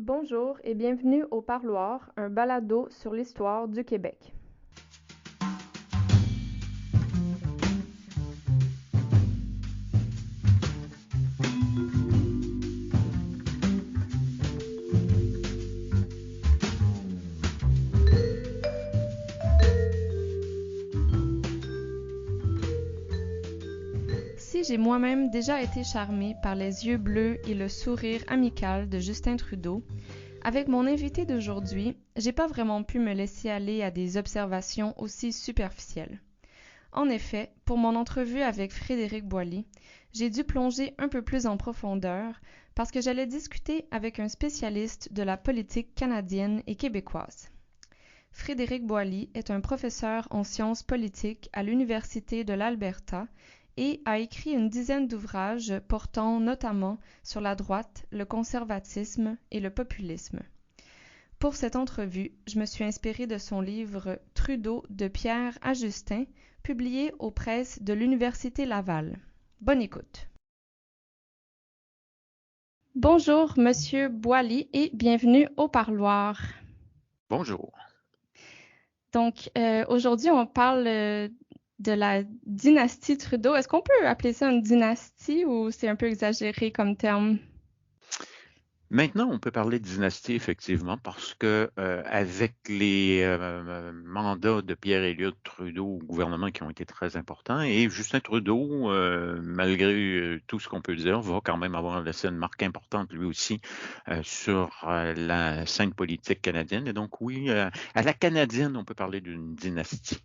Bonjour et bienvenue au Parloir, un balado sur l'histoire du Québec. Si j'ai moi-même déjà été charmée par les yeux bleus et le sourire amical de Justin Trudeau, avec mon invité d'aujourd'hui, j'ai pas vraiment pu me laisser aller à des observations aussi superficielles. En effet, pour mon entrevue avec Frédéric Boily, j'ai dû plonger un peu plus en profondeur parce que j'allais discuter avec un spécialiste de la politique canadienne et québécoise. Frédéric Boily est un professeur en sciences politiques à l'Université de l'Alberta et a écrit une dizaine d'ouvrages portant notamment sur la droite, le conservatisme et le populisme. Pour cette entrevue, je me suis inspirée de son livre Trudeau de Pierre à Justin, publié aux presses de l'Université Laval. Bonne écoute. Bonjour, Monsieur Boily, et bienvenue au Parloir. Bonjour. Donc, aujourd'hui, on parle de la dynastie Trudeau. Est-ce qu'on peut appeler ça une dynastie ou c'est un peu exagéré comme terme? Maintenant, on peut parler de dynastie effectivement parce que avec les mandats de Pierre Elliott Trudeau au gouvernement qui ont été très importants et Justin Trudeau, malgré tout ce qu'on peut dire, va quand même avoir laissé une marque importante lui aussi sur la scène politique canadienne. Et donc oui, à la canadienne, on peut parler d'une dynastie.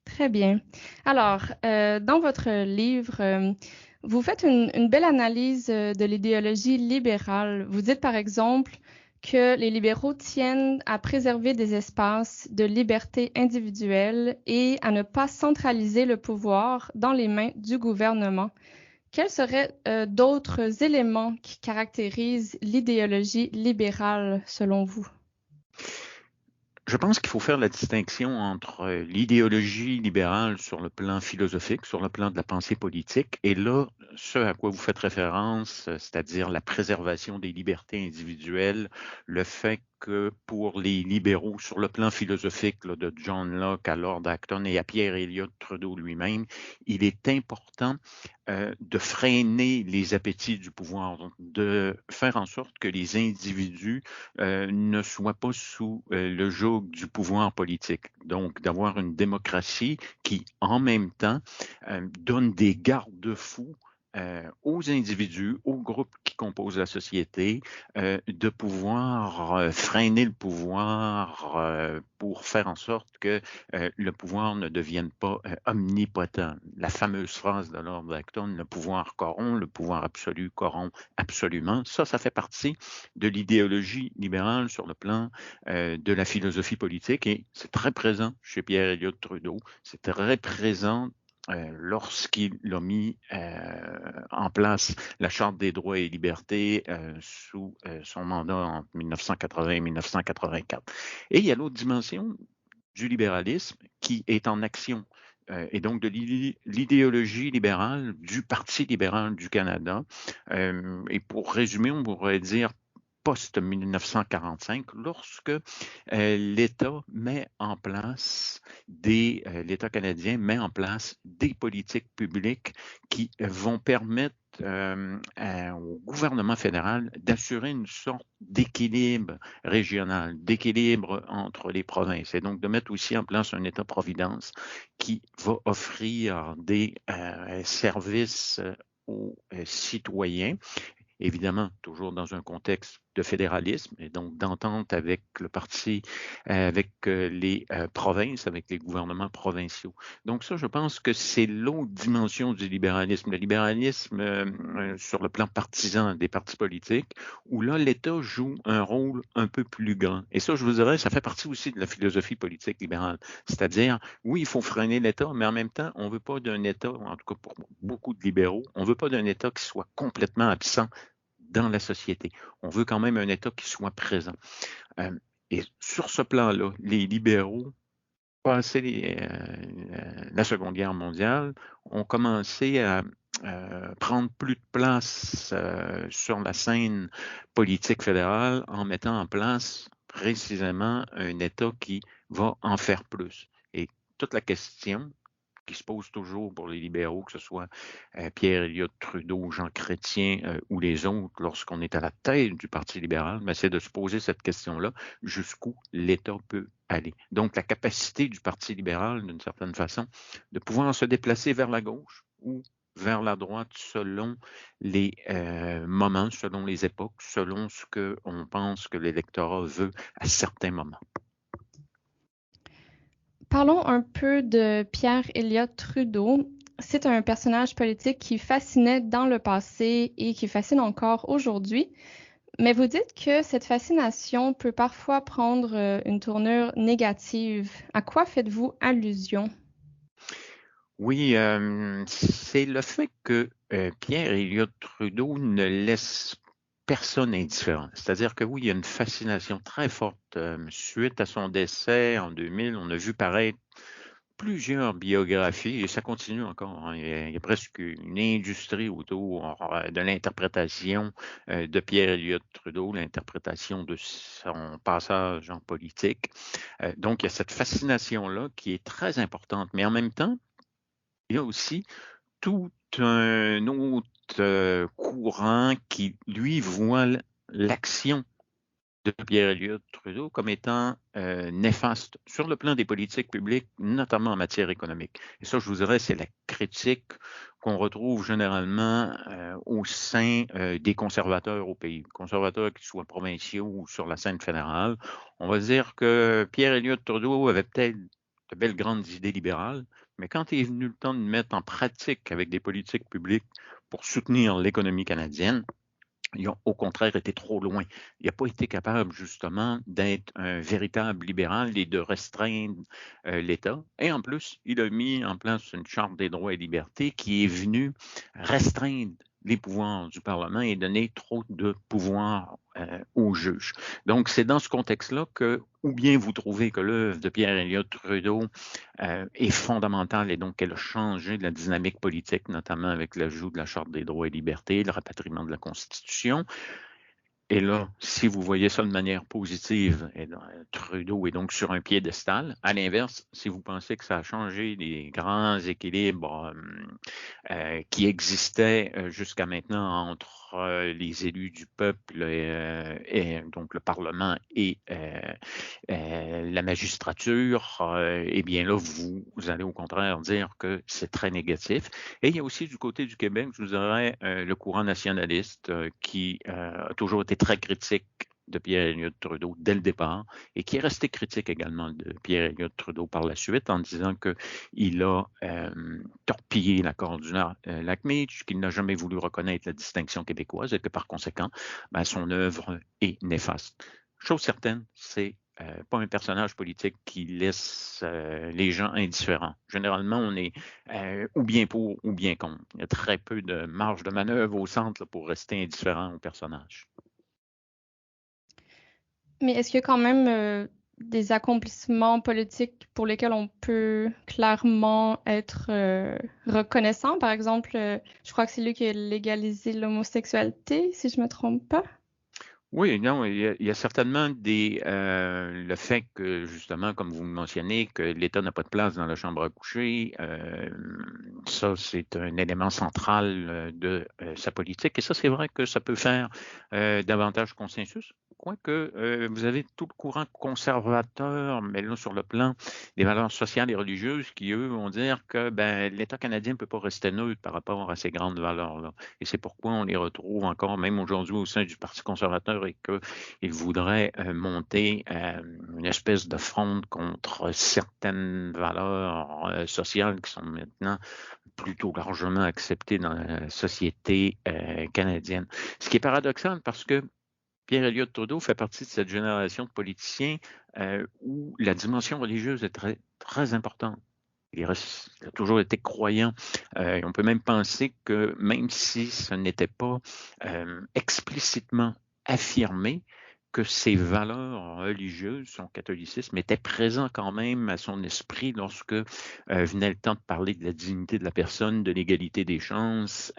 Très bien. Alors, dans votre livre, vous faites une belle analyse de l'idéologie libérale. Vous dites par exemple que les libéraux tiennent à préserver des espaces de liberté individuelle et à ne pas centraliser le pouvoir dans les mains du gouvernement. Quels seraient d'autres éléments qui caractérisent l'idéologie libérale selon vous? Je pense qu'il faut faire la distinction entre l'idéologie libérale sur le plan philosophique, sur le plan de la pensée politique, et là, ce à quoi vous faites référence, c'est-à-dire la préservation des libertés individuelles, le fait que pour les libéraux, sur le plan philosophique, là, de John Locke à Lord Acton et à Pierre Elliott Trudeau lui-même, il est important de freiner les appétits du pouvoir, donc de faire en sorte que les individus ne soient pas sous le joug du pouvoir politique. Donc, d'avoir une démocratie qui, en même temps, donne des garde-fous aux individus, aux groupes qui composent la société, de pouvoir freiner le pouvoir pour faire en sorte que le pouvoir ne devienne pas omnipotent. La fameuse phrase de Lord Acton, le pouvoir corrompt, le pouvoir absolu corrompt absolument. Ça fait partie de l'idéologie libérale sur le plan de la philosophie politique et c'est très présent chez Pierre Elliott Trudeau. C'est très présent lorsqu'il a mis en place la Charte des droits et libertés sous son mandat entre 1980 et 1984. Et il y a l'autre dimension du libéralisme qui est en action et donc de l'idéologie libérale du Parti libéral du Canada. Et pour résumer, on pourrait dire post-1945, lorsque l'État met en place l'État canadien met en place des politiques publiques qui vont permettre au gouvernement fédéral d'assurer une sorte d'équilibre régional, d'équilibre entre les provinces et donc de mettre aussi en place un État-providence qui va offrir des services aux citoyens, évidemment toujours dans un contexte de fédéralisme et donc d'entente avec le parti, avec les provinces, avec les gouvernements provinciaux. Donc ça, je pense que c'est l'autre dimension du libéralisme. Le libéralisme sur le plan partisan des partis politiques, où là, l'État joue un rôle un peu plus grand. Et ça, je vous dirais, ça fait partie aussi de la philosophie politique libérale. C'est-à-dire, oui, il faut freiner l'État, mais en même temps, on ne veut pas d'un État, en tout cas pour beaucoup de libéraux, on ne veut pas d'un État qui soit complètement absent dans la société. On veut quand même un État qui soit présent. Et sur ce plan-là, les libéraux, passé la Seconde Guerre mondiale, ont commencé prendre plus de place sur la scène politique fédérale en mettant en place précisément un État qui va en faire plus. Et toute la question qui se pose toujours pour les libéraux, que ce soit Pierre Elliott Trudeau, Jean Chrétien ou les autres, lorsqu'on est à la tête du Parti libéral, mais c'est de se poser cette question-là, jusqu'où l'État peut aller. Donc, la capacité du Parti libéral, d'une certaine façon, de pouvoir se déplacer vers la gauche ou vers la droite selon les moments, selon les époques, selon ce qu'on pense que l'électorat veut à certains moments. Parlons un peu de Pierre Elliott Trudeau. C'est un personnage politique qui fascinait dans le passé et qui fascine encore aujourd'hui. Mais vous dites que cette fascination peut parfois prendre une tournure négative. À quoi faites-vous allusion? Oui, c'est le fait que Pierre Elliott Trudeau ne laisse personne indifférent. C'est-à-dire que oui, il y a une fascination très forte. Suite à son décès en 2000, on a vu paraître plusieurs biographies et ça continue encore. Hein. Il y a presque une industrie autour de l'interprétation de Pierre Elliott Trudeau, l'interprétation de son passage en politique. Donc, il y a cette fascination-là qui est très importante. Mais en même temps, il y a aussi tout un autre courant qui, lui, voit l'action de Pierre Elliott Trudeau comme étant néfaste sur le plan des politiques publiques, notamment en matière économique. Et ça, je vous dirais, c'est la critique qu'on retrouve généralement au sein des conservateurs au pays, conservateurs qu'ils soient provinciaux ou sur la scène fédérale. On va dire que Pierre Elliott Trudeau avait peut-être de belles grandes idées libérales, mais quand il est venu le temps de mettre en pratique avec des politiques publiques pour soutenir l'économie canadienne, ils ont au contraire été trop loin. Il n'a pas été capable justement d'être un véritable libéral et de restreindre l'État. Et en plus, il a mis en place une charte des droits et libertés qui est venue restreindre les pouvoirs du Parlement et donner trop de pouvoirs aux juges. Donc, c'est dans ce contexte-là que, ou bien vous trouvez que l'œuvre de Pierre Elliott Trudeau est fondamentale et donc elle a changé de la dynamique politique, notamment avec l'ajout de la Charte des droits et libertés, le rapatriement de la Constitution. Et là, si vous voyez ça de manière positive, Trudeau est donc sur un piédestal. À l'inverse, si vous pensez que ça a changé les grands équilibres qui existaient jusqu'à maintenant entre les élus du peuple et donc le Parlement et la magistrature, eh bien là, vous allez au contraire dire que c'est très négatif. Et il y a aussi du côté du Québec, je vous dirais, le courant nationaliste qui a toujours été très critique de Pierre Elliott Trudeau dès le départ et qui est resté critique également de Pierre Elliott Trudeau par la suite en disant qu'il a torpillé l'accord du Lac-Meach, qu'il n'a jamais voulu reconnaître la distinction québécoise et que par conséquent, son œuvre est néfaste. Chose certaine, c'est pas un personnage politique qui laisse les gens indifférents. Généralement, on est ou bien pour ou bien contre. Il y a très peu de marge de manœuvre au centre là, pour rester indifférent au personnage. Mais est-ce qu'il y a quand même des accomplissements politiques pour lesquels on peut clairement être reconnaissant? Par exemple, je crois que c'est lui qui a légalisé l'homosexualité, si je me trompe pas. Oui, non, il y a certainement le fait que, justement, comme vous me mentionnez, que l'État n'a pas de place dans la chambre à coucher, ça, c'est un élément central de sa politique. Et ça, c'est vrai que ça peut faire davantage consensus. Quoique, vous avez tout le courant conservateur, mais là, sur le plan des valeurs sociales et religieuses, qui, eux, vont dire que l'État canadien ne peut pas rester neutre par rapport à ces grandes valeurs-là. Et c'est pourquoi on les retrouve encore, même aujourd'hui, au sein du Parti conservateur et qu'ils voudraient monter une espèce de fronde contre certaines valeurs sociales qui sont maintenant plutôt largement acceptées dans la société canadienne. Ce qui est paradoxal parce que Pierre Elliott Trudeau fait partie de cette génération de politiciens où la dimension religieuse est très, très importante. Il a toujours été croyant. On peut même penser que même si ce n'était pas explicitement affirmé, que ses valeurs religieuses, son catholicisme, étaient présents quand même à son esprit lorsque venait le temps de parler de la dignité de la personne, de l'égalité des chances,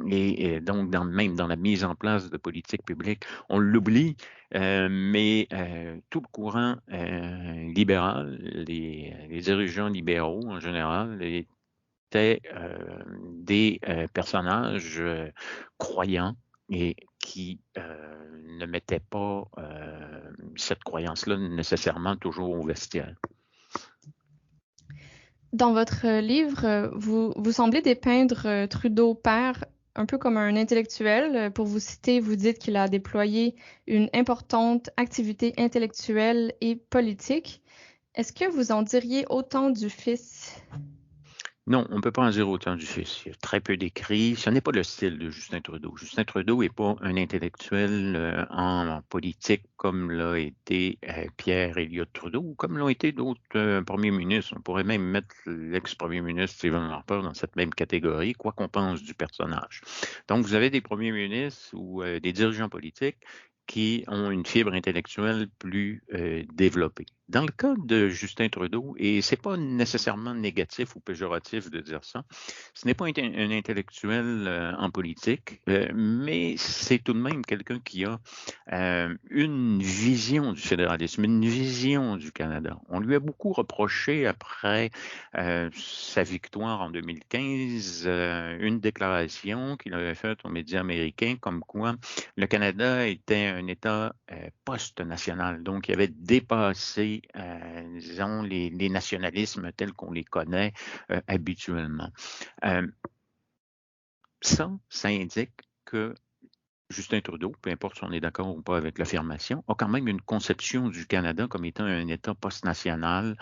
et donc même dans la mise en place de politiques publiques. On l'oublie, mais tout le courant libéral, les dirigeants libéraux en général, étaient des personnages croyants et qui ne mettaient pas cette croyance-là nécessairement toujours au vestiaire. Dans votre livre, vous semblez dépeindre Trudeau père un peu comme un intellectuel. Pour vous citer, vous dites qu'il a déployé une importante activité intellectuelle et politique. Est-ce que vous en diriez autant du fils? Non, on ne peut pas en dire autant du fils. Il y a très peu d'écrits. Ce n'est pas le style de Justin Trudeau. Justin Trudeau n'est pas un intellectuel en politique comme l'a été Pierre Elliott Trudeau ou comme l'ont été d'autres premiers ministres. On pourrait même mettre l'ex-premier ministre Stephen Harper dans cette même catégorie, quoi qu'on pense du personnage. Donc, vous avez des premiers ministres ou des dirigeants politiques qui ont une fibre intellectuelle plus développée. Dans le cas de Justin Trudeau, et c'est pas nécessairement négatif ou péjoratif de dire ça, ce n'est pas un intellectuel en politique, mais c'est tout de même quelqu'un qui a une vision du fédéralisme, une vision du Canada. On lui a beaucoup reproché après sa victoire en 2015, une déclaration qu'il avait faite aux médias américains comme quoi le Canada était un État post-national, donc il avait dépassé, disons, les nationalismes tels qu'on les connaît habituellement. Ça indique que Justin Trudeau, peu importe si on est d'accord ou pas avec l'affirmation, a quand même une conception du Canada comme étant un État post-national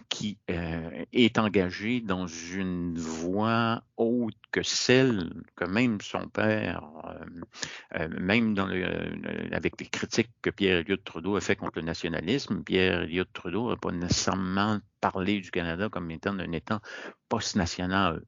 qui est engagé dans une voie autre que celle que même son père, même avec les critiques que Pierre Elliott Trudeau a fait contre le nationalisme, Pierre Elliott Trudeau n'a pas nécessairement parlé du Canada comme étant un État post-national,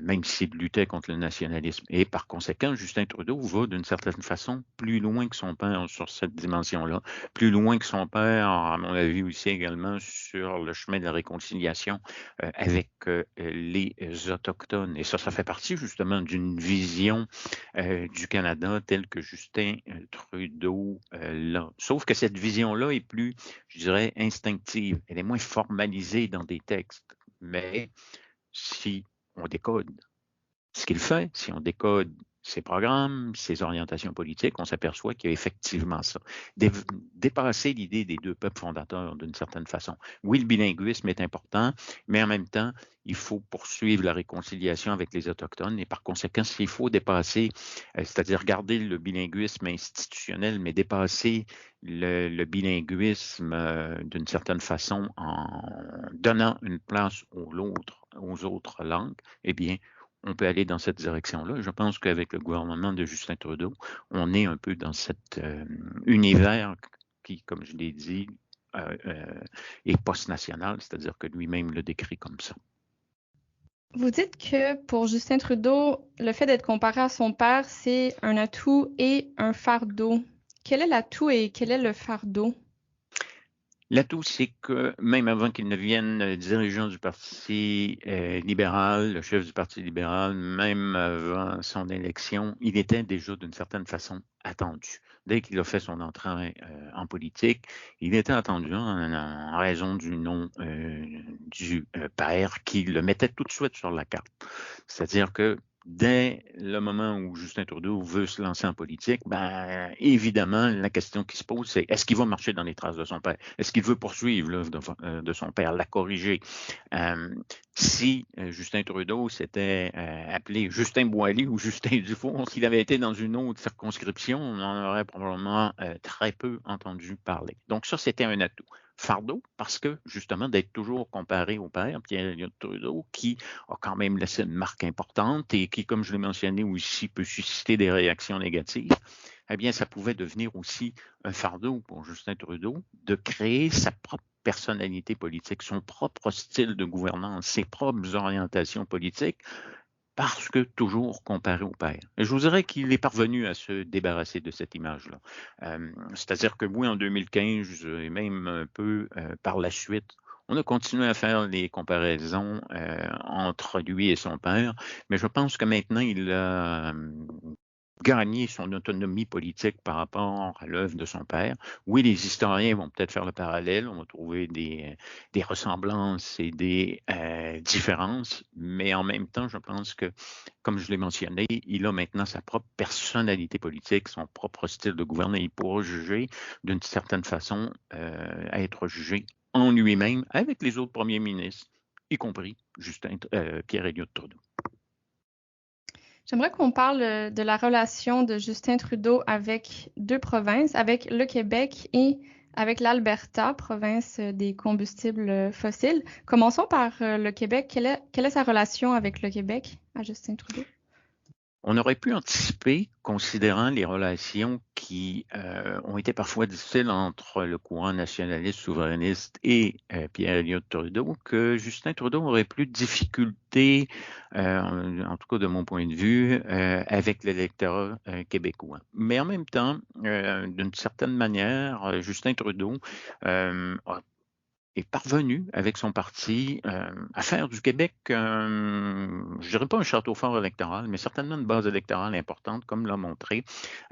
même s'il luttait contre le nationalisme. Et par conséquent, Justin Trudeau va d'une certaine façon plus loin que son père sur cette dimension-là, plus loin que son père, à mon avis aussi également, sur le chemin de la réconciliation avec les Autochtones. Et ça fait partie justement d'une vision du Canada telle que Justin Trudeau l'a. Sauf que cette vision-là est plus, je dirais, instinctive. Elle est moins formalisée dans des textes. Mais si on décode ce qu'il fait, si on décode ses programmes, ses orientations politiques, on s'aperçoit qu'il y a effectivement ça. Dépasser l'idée des deux peuples fondateurs d'une certaine façon. Oui, le bilinguisme est important, mais en même temps, il faut poursuivre la réconciliation avec les Autochtones et par conséquent, s'il faut dépasser, c'est-à-dire garder le bilinguisme institutionnel, mais dépasser le bilinguisme d'une certaine façon en donnant une place aux autres langues, eh bien, on peut aller dans cette direction-là. Je pense qu'avec le gouvernement de Justin Trudeau, on est un peu dans cet univers qui, comme je l'ai dit, est post-national, c'est-à-dire que lui-même le décrit comme ça. Vous dites que pour Justin Trudeau, le fait d'être comparé à son père, c'est un atout et un fardeau. Quel est l'atout et quel est le fardeau? L'atout, c'est que même avant qu'il ne devienne dirigeant du Parti libéral, le chef du Parti libéral, même avant son élection, il était déjà d'une certaine façon attendu. Dès qu'il a fait son entrée en politique, il était attendu en raison du nom du père qui le mettait tout de suite sur la carte. C'est-à-dire que dès le moment où Justin Trudeau veut se lancer en politique, ben, évidemment, la question qui se pose, c'est est-ce qu'il va marcher dans les traces de son père? Est-ce qu'il veut poursuivre l'œuvre de son père, la corriger? Si Justin Trudeau s'était appelé Justin Boilly ou Justin Dufour, s'il avait été dans une autre circonscription, on en aurait probablement très peu entendu parler. Donc ça, c'était un atout. Fardeau, parce que justement d'être toujours comparé au père, Pierre Elliott Trudeau, qui a quand même laissé une marque importante et qui, comme je l'ai mentionné aussi, peut susciter des réactions négatives, eh bien, ça pouvait devenir aussi un fardeau pour Justin Trudeau de créer sa propre personnalité politique, son propre style de gouvernance, ses propres orientations politiques, parce que toujours comparé au père. Et je vous dirais qu'il est parvenu à se débarrasser de cette image-là. C'est-à-dire que oui, en 2015 et même un peu par la suite, on a continué à faire les comparaisons entre lui et son père, mais je pense que maintenant, il a gagné son autonomie politique par rapport à l'œuvre de son père. Oui, les historiens vont peut-être faire le parallèle, on va trouver des ressemblances et des différences, mais en même temps, je pense que, comme je l'ai mentionné, il a maintenant sa propre personnalité politique, son propre style de gouverner. Il pourra juger d'une certaine façon, être jugé en lui-même avec les autres premiers ministres, y compris Pierre Elliott Trudeau. J'aimerais qu'on parle de la relation de Justin Trudeau avec deux provinces, avec le Québec et avec l'Alberta, province des combustibles fossiles. Commençons par le Québec. Quelle est sa relation avec le Québec à Justin Trudeau? On aurait pu anticiper, considérant les relations qui ont été parfois difficiles entre le courant nationaliste souverainiste et Pierre Elliott Trudeau, que Justin Trudeau aurait plus de difficultés, en tout cas de mon point de vue, avec l'électorat québécois. Mais en même temps, d'une certaine manière, Justin Trudeau est parvenu avec son parti à faire du Québec, je dirais pas un château fort électoral, mais certainement une base électorale importante, comme l'a montré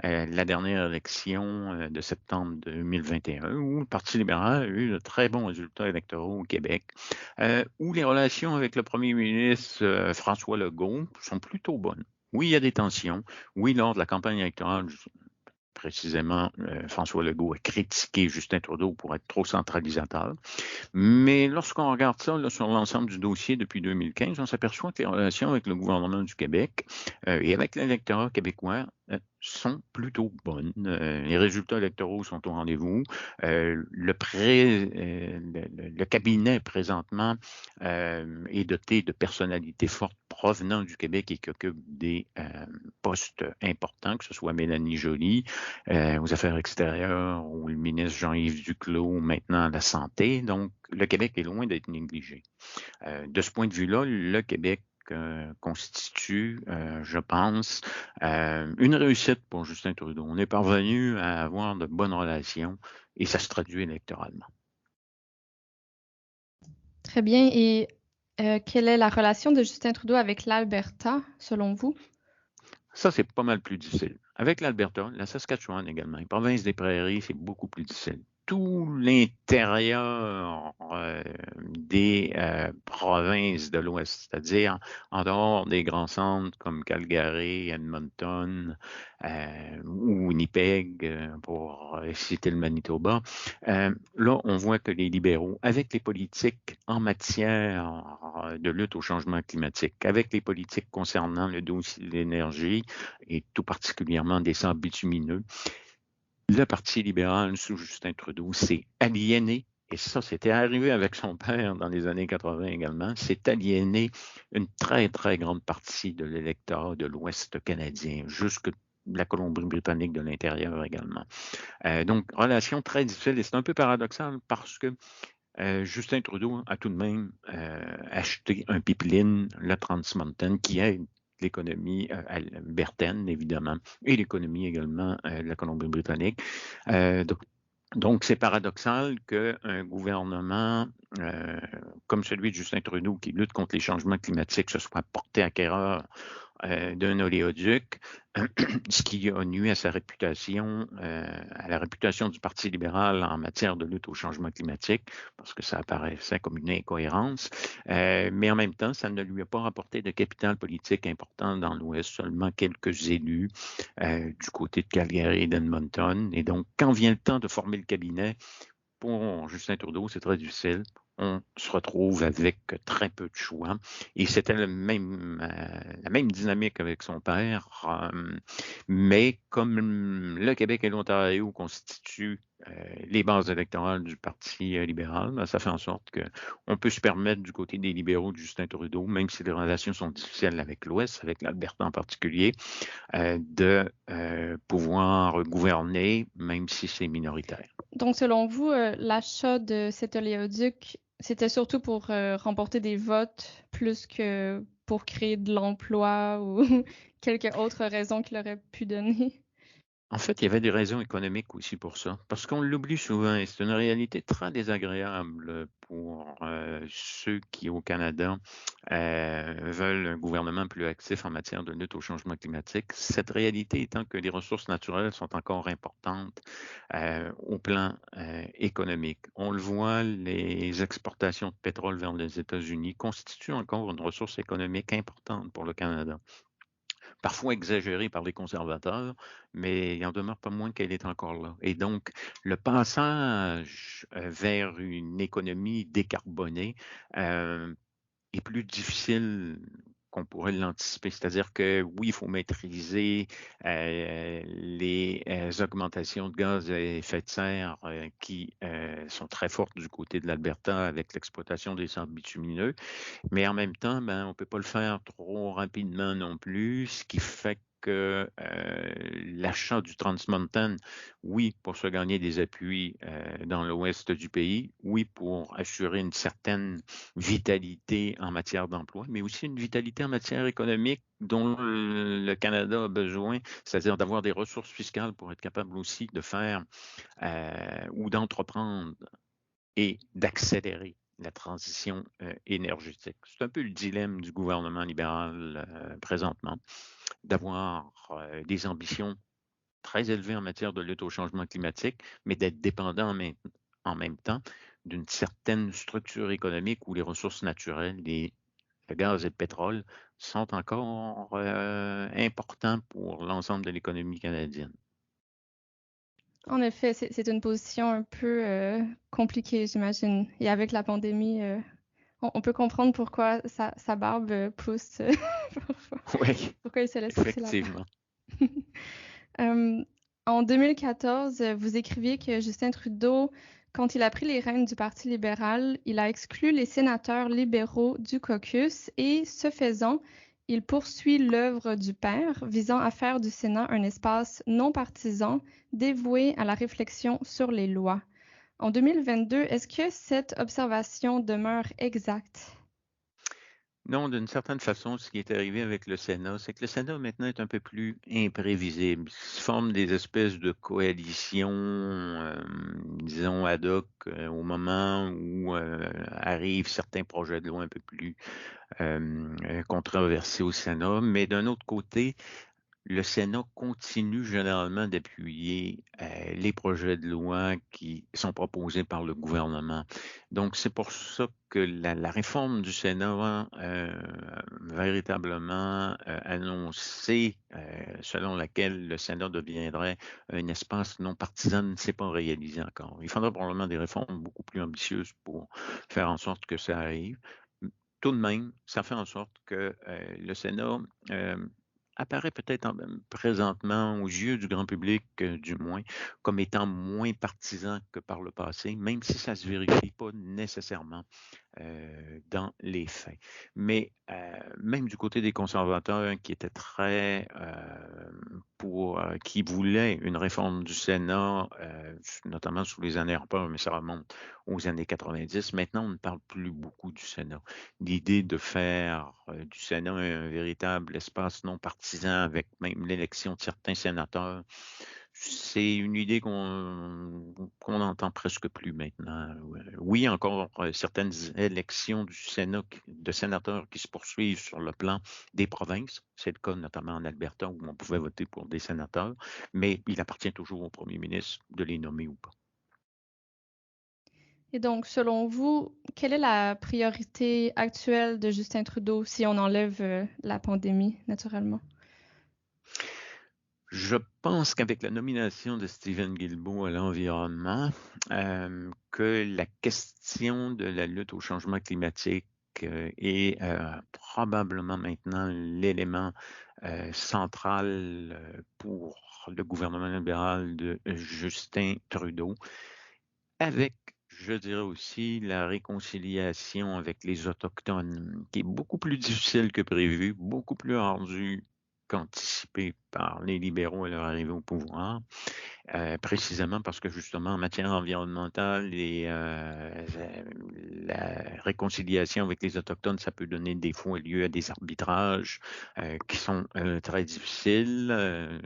la dernière élection de septembre 2021, où le Parti libéral a eu de très bons résultats électoraux au Québec, où les relations avec le premier ministre François Legault sont plutôt bonnes. Oui, il y a des tensions. Oui, lors de la campagne électorale, précisément, François Legault a critiqué Justin Trudeau pour être trop centralisateur. Mais lorsqu'on regarde ça là, sur l'ensemble du dossier depuis 2015, on s'aperçoit que les relations avec le gouvernement du Québec et avec l'électorat québécois sont plutôt bonnes. Les résultats électoraux sont au rendez-vous. Le cabinet présentement est doté de personnalités fortes provenant du Québec et qui occupent des postes importants, que ce soit Mélanie Joly aux Affaires extérieures ou le ministre Jean-Yves Duclos maintenant à la Santé. Donc, le Québec est loin d'être négligé. De ce point de vue-là, le Québec constitue, je pense, une réussite pour Justin Trudeau. On est parvenu à avoir de bonnes relations et ça se traduit électoralement. Très bien. Et quelle est la relation de Justin Trudeau avec l'Alberta, selon vous? Ça, c'est pas mal plus difficile. Avec l'Alberta, la Saskatchewan également, les provinces des prairies, c'est beaucoup plus difficile. Tout l'intérieur des provinces de l'Ouest, c'est-à-dire en dehors des grands centres comme Calgary, Edmonton ou Winnipeg, pour citer le Manitoba, là, on voit que les libéraux, avec les politiques en matière de lutte au changement climatique, avec les politiques concernant le dossier de l'énergie et tout particulièrement des sables bitumineux, le Parti libéral sous Justin Trudeau s'est aliéné, et ça, c'était arrivé avec son père dans les années 80 également, s'est aliéné une très, très grande partie de l'électorat de l'Ouest canadien, jusque la Colombie-Britannique de l'intérieur également. Donc, relation très difficile, et c'est un peu paradoxal parce que Justin Trudeau a tout de même acheté un pipeline, le Trans Mountain, qui aide l'économie albertaine, évidemment, et l'économie également de la Colombie-Britannique. Donc, c'est paradoxal qu'un gouvernement comme celui de Justin Trudeau, qui lutte contre les changements climatiques, se soit porté acquéreur d'un oléoduc, ce qui a nuit à sa réputation, à la réputation du Parti libéral en matière de lutte au changement climatique, parce que ça apparaissait comme une incohérence. Mais en même temps, ça ne lui a pas rapporté de capital politique important dans l'Ouest, seulement quelques élus du côté de Calgary et d'Edmonton. Et donc, quand vient le temps de former le cabinet, pour Justin Trudeau, c'est très difficile. On se retrouve avec très peu de choix. Et c'était la même dynamique avec son père. Mais comme le Québec et l'Ontario constituent les bases électorales du Parti libéral, ben, ça fait en sorte qu'on peut se permettre du côté des libéraux de Justin Trudeau, même si les relations sont difficiles avec l'Ouest, avec l'Alberta en particulier, de pouvoir gouverner, même si c'est minoritaire. Donc, selon vous, l'achat de cet oléoduc, c'était surtout pour remporter des votes plus que pour créer de l'emploi ou quelque autre raison qu'il aurait pu donner? En fait, il y avait des raisons économiques aussi pour ça, parce qu'on l'oublie souvent et c'est une réalité très désagréable pour, ceux qui, au Canada, veulent un gouvernement plus actif en matière de lutte au changement climatique. Cette réalité étant que les ressources naturelles sont encore importantes, au plan, économique. On le voit, les exportations de pétrole vers les États-Unis constituent encore une ressource économique importante pour le Canada. Parfois exagérée par les conservateurs, mais il en demeure pas moins qu'elle est encore là. Et donc, le passage vers une économie décarbonée est plus difficile qu'on pourrait l'anticiper. C'est-à-dire que oui, il faut maîtriser les augmentations de gaz à effet de serre qui sont très fortes du côté de l'Alberta avec l'exploitation des sables bitumineux. Mais en même temps, ben, on peut pas le faire trop rapidement non plus, ce qui fait que l'achat du Trans Mountain, oui, pour se gagner des appuis dans l'ouest du pays, oui, pour assurer une certaine vitalité en matière d'emploi, mais aussi une vitalité en matière économique dont le Canada a besoin, c'est-à-dire d'avoir des ressources fiscales pour être capable aussi de faire ou d'entreprendre et d'accélérer la transition énergétique. C'est un peu le dilemme du gouvernement libéral présentement, d'avoir des ambitions très élevées en matière de lutte au changement climatique, mais d'être dépendant en même temps d'une certaine structure économique où les ressources naturelles, le gaz et le pétrole, sont encore importants pour l'ensemble de l'économie canadienne. En effet, c'est une position un peu, compliquée, j'imagine, et avec la pandémie, on peut comprendre pourquoi sa barbe, pousse, parfois. Oui, Pourquoi il se laisse pousser la barbe. effectivement. Hem, En 2014, vous écriviez que Justin Trudeau, quand il a pris les rênes du Parti libéral, il a exclu les sénateurs libéraux du caucus et, ce faisant, il poursuit l'œuvre du père visant à faire du Sénat un espace non partisan dévoué à la réflexion sur les lois. En 2022, est-ce que cette observation demeure exacte? Non, d'une certaine façon, ce qui est arrivé avec le Sénat, c'est que le Sénat maintenant est un peu plus imprévisible. Il se forme des espèces de coalitions, disons ad hoc, au moment où arrivent certains projets de loi un peu plus controversés au Sénat. Mais d'un autre côté, le Sénat continue généralement d'appuyer les projets de loi qui sont proposés par le gouvernement. Donc, c'est pour ça que la réforme du Sénat, véritablement annoncée, selon laquelle le Sénat deviendrait un espace non partisan, ne s'est pas réalisée encore. Il faudra probablement des réformes beaucoup plus ambitieuses pour faire en sorte que ça arrive. Tout de même, ça fait en sorte que le Sénat apparaît peut-être présentement aux yeux du grand public, du moins, comme étant moins partisan que par le passé, même si ça ne se vérifie pas nécessairement dans les faits. Mais même du côté des conservateurs qui étaient très qui voulaient une réforme du Sénat, notamment sous les années Harper, mais ça remonte aux années 90. Maintenant, on ne parle plus beaucoup du Sénat. L'idée de faire du Sénat un véritable espace non partisan avec même l'élection de certains sénateurs, c'est une idée qu'on entend presque plus maintenant. Oui, encore certaines élections du Sénat, de sénateurs qui se poursuivent sur le plan des provinces. C'est le cas notamment en Alberta où on pouvait voter pour des sénateurs, mais il appartient toujours au premier ministre de les nommer ou pas. Et donc, selon vous, quelle est la priorité actuelle de Justin Trudeau si on enlève la pandémie, naturellement? Je pense qu'avec la nomination de Stephen Guilbeault à l'environnement, que la question de la lutte au changement climatique est probablement maintenant l'élément central pour le gouvernement libéral de Justin Trudeau, avec, je dirais aussi, la réconciliation avec les Autochtones, qui est beaucoup plus difficile que prévu, beaucoup plus ardue qu'anticipé par les libéraux à leur arrivée au pouvoir. Précisément parce que justement en matière environnementale et la réconciliation avec les Autochtones, ça peut donner des fois lieu à des arbitrages qui sont très difficiles.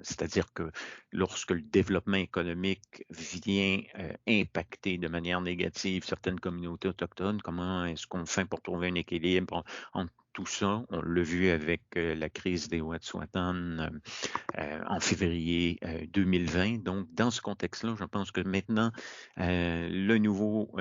C'est-à-dire que lorsque le développement économique vient impacter de manière négative certaines communautés autochtones, comment est-ce qu'on fait pour trouver un équilibre entre tout ça? On l'a vu avec la crise des Wet'suwet'en en février 2020. Donc, dans ce contexte-là, je pense que maintenant, le nouveau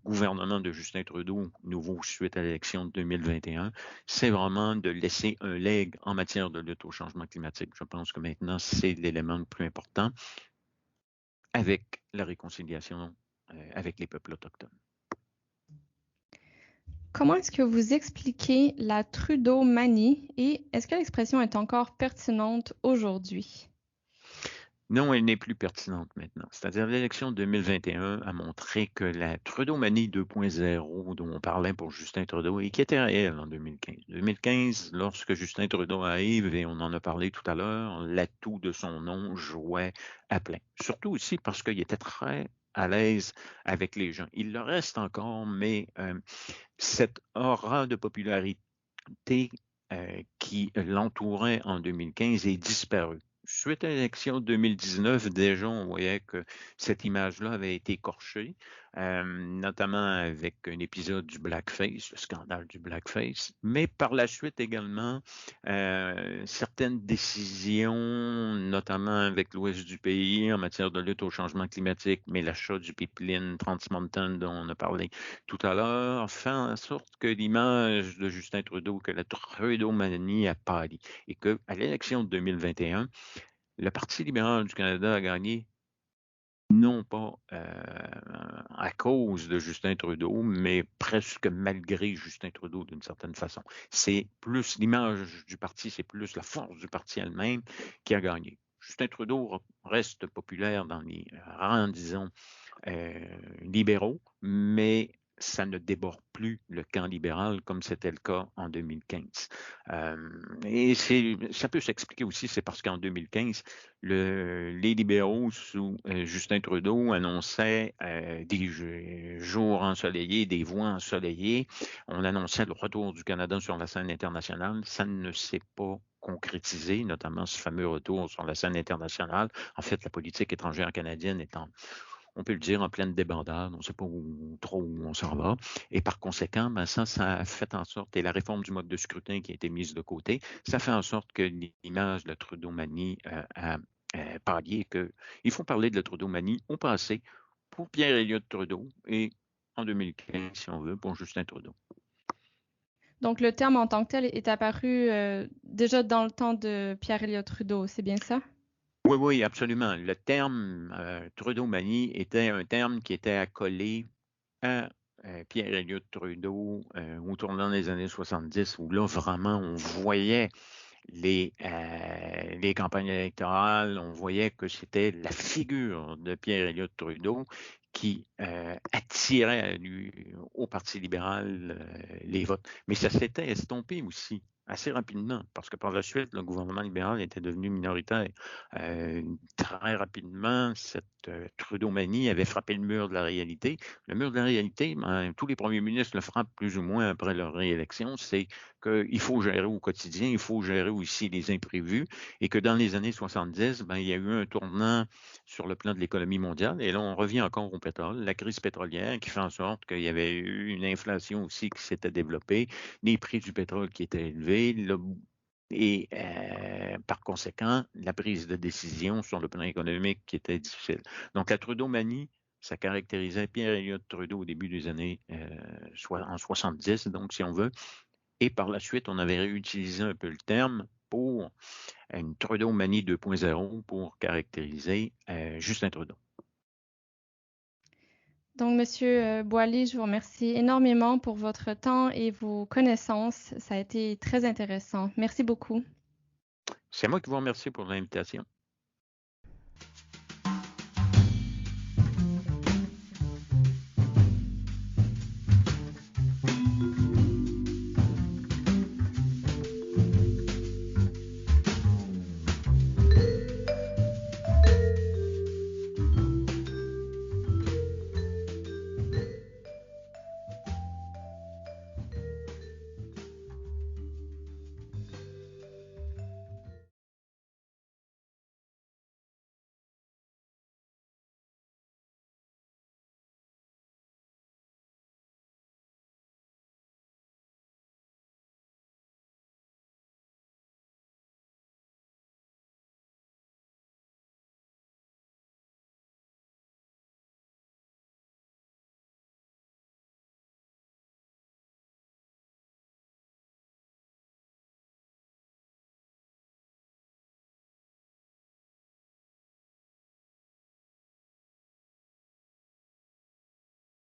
gouvernement de Justin Trudeau, nouveau suite à l'élection de 2021, c'est vraiment de laisser un legs en matière de lutte au changement climatique. Je pense que maintenant, c'est l'élément le plus important avec la réconciliation avec les peuples autochtones. Comment est-ce que vous expliquez la Trudeau-manie et est-ce que l'expression est encore pertinente aujourd'hui? Non, elle n'est plus pertinente maintenant. C'est-à-dire l'élection de 2021 a montré que la Trudeau-manie 2.0 dont on parlait pour Justin Trudeau et qui était réelle en 2015. 2015, lorsque Justin Trudeau arrive, et on en a parlé tout à l'heure, l'atout de son nom jouait à plein. Surtout aussi parce qu'il était très à l'aise avec les gens. Il le reste encore, mais cette aura de popularité qui l'entourait en 2015 est disparue. Suite à l'élection de 2019, déjà, on voyait que cette image-là avait été écorchée, notamment avec un épisode du blackface, le scandale du blackface, mais par la suite également, certaines décisions, notamment avec l'ouest du pays en matière de lutte au changement climatique, mais l'achat du pipeline Trans Mountain dont on a parlé tout à l'heure, fait en sorte que l'image de Justin Trudeau, que la Trudeau-manie a pâli et qu'à l'élection de 2021, le Parti libéral du Canada a gagné non pas à cause de Justin Trudeau, mais presque malgré Justin Trudeau d'une certaine façon. C'est plus l'image du parti, c'est plus la force du parti elle-même qui a gagné. Justin Trudeau reste populaire dans les rangs, disons, libéraux, mais ça ne déborde plus le camp libéral comme c'était le cas en 2015. Et ça peut s'expliquer aussi, c'est parce qu'en 2015, les libéraux sous Justin Trudeau annonçaient des jours ensoleillés, des voies ensoleillées. On annonçait le retour du Canada sur la scène internationale. Ça ne s'est pas concrétisé, notamment ce fameux retour sur la scène internationale. En fait, la politique étrangère canadienne étant, on peut le dire, en pleine débandade, on ne sait pas trop où on s'en va. Et par conséquent, ça a fait en sorte, et la réforme du mode de scrutin qui a été mise de côté, ça fait en sorte que l'image de la Trudeau-manie a pallié, qu'il faut parler de la Trudeau-manie au passé pour Pierre-Éliott Trudeau et en 2015, si on veut, pour Justin Trudeau. Donc, le terme en tant que tel est apparu déjà dans le temps de Pierre-Éliott Trudeau, c'est bien ça? Oui, oui, absolument. Le terme Trudeau-manie était un terme qui était accolé à Pierre-Éliott Trudeau au tournant des années 70, où là, vraiment, on voyait les campagnes électorales, on voyait que c'était la figure de Pierre-Éliott Trudeau qui attirait à lui, au Parti libéral les votes. Mais ça s'était estompé aussi assez rapidement, parce que par la suite, le gouvernement libéral était devenu minoritaire. Très rapidement, cette Trudeau-manie avait frappé le mur de la réalité. Le mur de la réalité, tous les premiers ministres le frappent plus ou moins après leur réélection, c'est qu'il faut gérer au quotidien, il faut gérer aussi les imprévus, et que dans les années 70, il y a eu un tournant sur le plan de l'économie mondiale, et là, on revient encore au pétrole, la crise pétrolière qui fait en sorte qu'il y avait eu une inflation aussi qui s'était développée, les prix du pétrole qui étaient élevés, et par conséquent, la prise de décision sur le plan économique qui était difficile. Donc, la Trudeau-manie, ça caractérisait Pierre-Éliott Trudeau au début des années en 70, donc si on veut. Et par la suite, on avait réutilisé un peu le terme pour une Trudeau-manie 2.0 pour caractériser Justin Trudeau. Donc, Monsieur Boily, je vous remercie énormément pour votre temps et vos connaissances. Ça a été très intéressant. Merci beaucoup. C'est moi qui vous remercie pour l'invitation.